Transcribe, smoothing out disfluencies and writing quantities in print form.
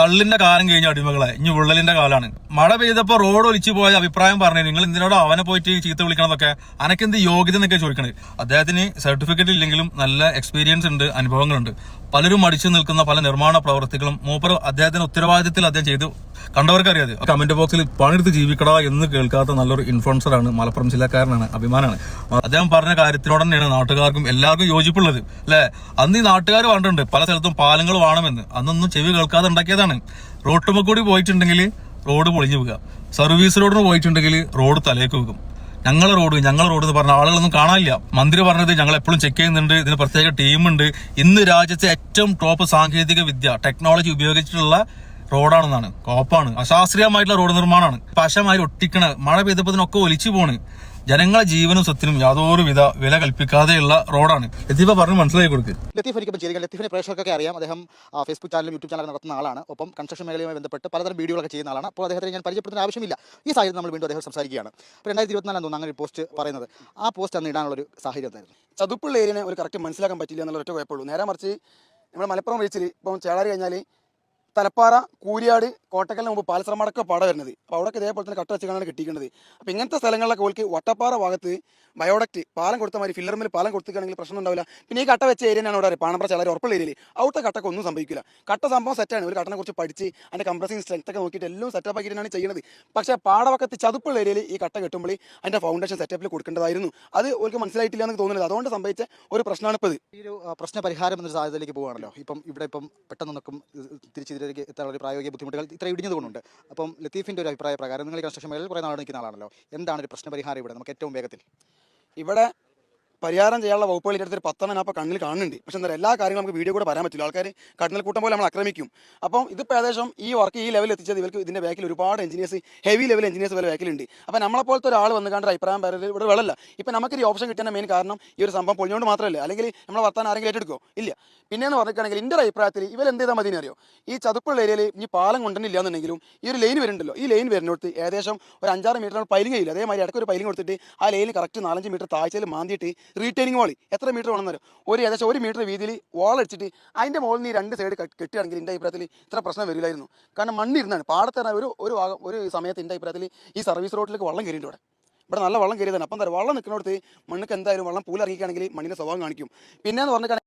തള്ളിന്റെ കാലം കഴിഞ്ഞ അടിമകളെ ഇനി വിള്ളലിന്റെ കാലാണ്. മഴ പെയ്തപ്പോ റോഡ് ഒലിച്ചു പോയ അഭിപ്രായം പറഞ്ഞു. നിങ്ങൾ എന്തിനോടോ അവനെ പോയിട്ട് ചീത്ത വിളിക്കണതൊക്കെ, അനക്കെന്ത് യോഗ്യത എന്നൊക്കെ ചോദിക്കണത്. അദ്ദേഹത്തിന് സർട്ടിഫിക്കറ്റ് ഇല്ലെങ്കിലും നല്ല എക്സ്പീരിയൻസ് ഉണ്ട്, അനുഭവങ്ങളുണ്ട്. പലരും അടിച്ചു നിൽക്കുന്ന പല നിർമ്മാണ പ്രവർത്തികളും മൂപ്പർ അദ്ദേഹത്തിന്റെ ഉത്തരവാദിത്തത്തിൽ അദ്ദേഹം ചെയ്തു കണ്ടവർക്ക് അറിയാതെ. കമന്റ് ബോക്സിൽ പണിയെടുത്ത് ജീവിക്കടാ എന്ന് കേൾക്കാത്ത നല്ലൊരു ഇൻഫ്ലുവൻസറാണ്, മലപ്പുറം ജില്ലക്കാരനാണ്, അഭിമാനമാണ്. അദ്ദേഹം പറഞ്ഞ കാര്യത്തിനോട് തന്നെയാണ് നാട്ടുകാർക്കും എല്ലാവർക്കും യോജിപ്പുള്ളത് അല്ലെ. അന്ന് ഈ നാട്ടുകാർ പറഞ്ഞിട്ടുണ്ട് പല സ്ഥലത്തും പാലങ്ങൾ വേണമെന്ന്, അന്നൊന്നും ചെവി കേൾക്കാതെ ഉണ്ടാക്കിയതാണ്. റോട്ടുമ്മ കൂടി പോയിട്ടുണ്ടെങ്കിൽ റോഡ് പൊളിഞ്ഞു പോകുക, സർവീസ് റോഡിന് പോയിട്ടുണ്ടെങ്കിൽ റോഡ് തലേക്ക് വെക്കും. ഞങ്ങളെ റോഡ് എന്ന് പറഞ്ഞ ആളുകളൊന്നും കാണാനില്ല. മന്ത്രി പറഞ്ഞത് ഞങ്ങൾ എപ്പോഴും ചെക്ക് ചെയ്യുന്നുണ്ട്, ഇതിന് പ്രത്യേക ടീമുണ്ട്. ഇന്ന് രാജ്യത്തെ ഏറ്റവും ടോപ്പ് സാങ്കേതിക വിദ്യ ടെക്നോളജി ഉപയോഗിച്ചിട്ടുള്ള റോഡാണെന്നാണ്. കോപ്പാണ്, അശാസ്ത്രീയമായിട്ടുള്ള റോഡ് നിർമ്മാണമാണ്. പശമായി ഒട്ടിക്കണ, മഴ പെയ്തപ്പതിനൊക്കെ ഒലിച്ചു പോണ്. ജനങ്ങളെ ജീവനും സ്വത്തിനും യാതൊരു വില കൽപ്പിക്കാതെയുള്ള റോഡാണ്. ലത്തീഫ പറഞ്ഞു മനസ്സിലാക്കി കൊടുക്കുക. ലത്തീഫ് എനിക്കിപ്പോൾ ചെയ്തിരിക്കുക, ലത്തീഫിനെ പ്രേക്ഷകർക്കൊക്കെ അറിയാം. അദ്ദേഹം ഫേസ്ബുക്ക് ചാനലും യൂട്യൂബ് ചാനലും നടത്തുന്ന ആളാണ്. ഒപ്പം കൺസ്ട്രക്ഷൻ മേഖലയുമായി ബന്ധപ്പെട്ട് പലതരം വീഡിയോകളൊക്കെ ചെയ്യുന്ന ആളാണ്. അപ്പോൾ അദ്ദേഹത്തിന് ഞാൻ പരിചയപ്പെടുന്ന ആവശ്യമില്ല. ഈ സാഹചര്യം നമ്മൾ വീണ്ടും അദ്ദേഹം സംസാരിക്കുകയാണ്. അപ്പോൾ 2024 തോന്നുന്നു അങ്ങനെ ഒരു പോസ്റ്റ് പറയുന്നത്. ആ പോസ്റ്റ് അന്ന് ഇടാനുള്ളൊരു സാഹചര്യം എന്തായിരുന്നു? ചതുപ്പുള്ള ഏരിയനെ ഒരു കറക്റ്റ് മനസ്സിലാക്കാൻ പറ്റില്ല എന്നുള്ള ഒറ്റ കുഴപ്പമുള്ളൂ. നേരെ മറിച്ച് നമ്മുടെ മലപ്പുറം റീച്ചിൽ ഇപ്പം ചേളാരി കഴിഞ്ഞാൽ തലപ്പാറ, കൂരിയാട്, കോട്ടക്കലിന് മുമ്പ് പാലശ്രമടക്കം പാട വരുന്നത്. അപ്പോൾ അവിടെ ഇതേപോലെ തന്നെ കട്ട വെച്ചാണ് കെട്ടിക്കേണ്ടത്. അപ്പോൾ ഇങ്ങനത്തെ സ്ഥലങ്ങളിലൊക്കെ ഓൾക്ക് വട്ടപ്പാറ ഭാഗത്ത് ബയോഡക്റ്റ് പാലം കൊടുത്ത മാതിരി ഫില്ലർമിൽ പാലം കൊടുത്തിക്കുകയാണെങ്കിൽ പ്രശ്നം ഉണ്ടാവില്ല. പിന്നെ ഈ കട്ട വെച്ച ഏരിയയാണ് അവിടെ പാണമ്പ്ര ചേളാരി ഉറപ്പുള്ള ഏരിയയിൽ. അവിടുത്തെ കട്ടക്ക് ഒന്നും സംഭവിക്കില്ല. കട്ട സംഭവം സെറ്റാണ്. ഒരു കട്ടനെ കുറിച്ച് പഠിച്ച് അതിൻ്റെ കംപ്രസിങ് സ്ട്രെങ്ത് ഒക്കെ നോക്കിയിട്ട് എല്ലാം സെറ്റപ്പ് ആക്കിയിട്ടാണ് ചെയ്യുന്നത്. പക്ഷേ പാടവക്കത്ത് ചതുപ്പുള്ള ഏരിയയിൽ ഈ കട്ട കെട്ടുമ്പോൾ അതിൻ്റെ ഫൗണ്ടേഷൻ സെറ്റപ്പിൽ കൊടുക്കേണ്ടതായിരുന്നു. അത് ഓൾക്ക് മനസ്സിലായിട്ടില്ല എന്ന് തോന്നുന്നത്. അതുകൊണ്ട് സംഭവിച്ച ഒരു പ്രശ്നമാണ് ഇപ്പോൾ ഇത്. ഈ ഒരു പ്രശ്ന പരിഹാരം എന്നൊരു സാധ്യതയിലേക്ക് പോകുകയാണല്ലോ. ഇവിടെ പെട്ടെന്നൊന്നും തിരിച്ചിതിലേക്ക് എത്താനുള്ള ഒരു പ്രായോഗിക ബുദ്ധിമുട്ടുകൾ ഇത്ര ഇടിഞ്ഞതുകൊണ്ടുണ്ട്. അപ്പം ലത്തീഫിൻ്റെ ഒരു അഭിപ്രായ പ്രകാരം നിങ്ങൾ കൺസ്ട്രക്ഷൻ മേഖലയിൽ കുറേ നാൾ നിൽക്കുന്ന ആളാണല്ലോ, എന്താണ് ഒരു പ്രശ്നപരിഹാരം ഇവിടെ നമുക്ക് ഏറ്റവും വേഗത്തിൽ? ഇവിടെ പരിഹാരം ചെയ്യാനുള്ള വകുപ്പുകൾ ഇതിൻ്റെ അടുത്തൊരു 10 അപ്പോൾ കണ്ണിൽ കാണുന്നുണ്ട്. പക്ഷേ എന്താ എല്ലാ കാര്യങ്ങളും നമുക്ക് വീഡിയോ കൂടെ പറയാൻ പറ്റില്ല. ആൾക്കാർ കടന്നൽ കൂട്ടം പോലെ നമ്മൾ ആക്രമിക്കും. അപ്പം ഇതിപ്പോൾ ഏകദേശം ഈ വർക്ക് ഈ ലെവലിൽ എത്തിച്ചത് ഇവർക്ക് ഇതിൻ്റെ ബാക്കിൽ ഒരുപാട് എഞ്ചിനീയേഴ്സ്, ഹെവി ലെവൽ എഞ്ചിനീയേഴ്സ് വരെ ബാക്കിലുണ്ട്. അപ്പോൾ നമ്മളെപ്പോലത്തെ ഒരാൾ വന്ന് കണ്ട അഭിപ്രായം പറയുന്നത് ഇവിടെ വെള്ളമില്ല. ഇപ്പം നമുക്കൊരു ഓപ്ഷൻ കിട്ടുന്ന മെയിൻ കാരണം ഈ ഒരു സംഭവം പൊളിഞ്ഞുകൊണ്ട് മാത്രമല്ല, അല്ലെങ്കിൽ നമ്മളെ വർത്താൻ ആരെങ്കിലും ഏറ്റെടുക്കോ ഇല്ല. പിന്നെയെന്ന് പറഞ്ഞിട്ടാണെങ്കിൽ എൻ്റെ ഒരു അഭിപ്രായത്തിൽ ഇവർ എന്ത് ചെയ്താൽ മതി അറിയോ, ഈ ചതുപ്പുള്ള ഏരിയയിൽ ഈ പാലം കൊണ്ടുവന്നില്ല എന്നുണ്ടെങ്കിലും ഈ ഒരു ലൈൻ വരുന്നുണ്ടല്ലോ, ഈ ലൈൻ വരുന്നിടത്ത് ഏകദേശം ഒരു 5-6 മീറ്റർ പൈലിംഗ് ചെയ്യില്ല. അതേമാതിരി ഇടയ്ക്ക് ഒരു പൈലിംഗ് കൊടുത്തിട്ട് ആ ലൈനിൽ കറക്റ്റ് 4-5 മീറ്റർ താഴ്ചയിൽ മാന്തിയിട്ട് റീറ്റെയിനിങ് വാളി എത്ര മീറ്റർ വേണമെന്നോ ഏകദേശം 1 മീറ്റർ വീതിയിൽ വാൾ അടിച്ചിട്ട് അതിൻ്റെ മുകളിൽ നിന്ന് 2 സൈഡ് കെട്ടുകയാണെങ്കിൽ എൻ്റെ അഭിപ്രായത്തിൽ ഇത്ര പ്രശ്നം വരില്ലായിരുന്നു. കാരണം മണ്ണിരുന്നാണ് പാടത്ത് ഒരു സമയത്ത് എൻ്റെ അഭിപ്രായത്തിൽ ഈ സർവീസ് റോഡിലേക്ക് വെള്ളം കയറിയിട്ട് ഇവിടെ നല്ല വെള്ളം കയറിയതാണ്. അപ്പം എന്താ വെള്ളം നിൽക്കുന്നിടത്ത് മണ്ണുക്ക് എന്തായാലും വെള്ളം പൂലിറങ്ങിക്കുകയാണെങ്കിൽ മണ്ണിൻ്റെ സ്വഭാവം കാണിക്കും. പിന്നെയെന്ന് പറഞ്ഞിട്ട്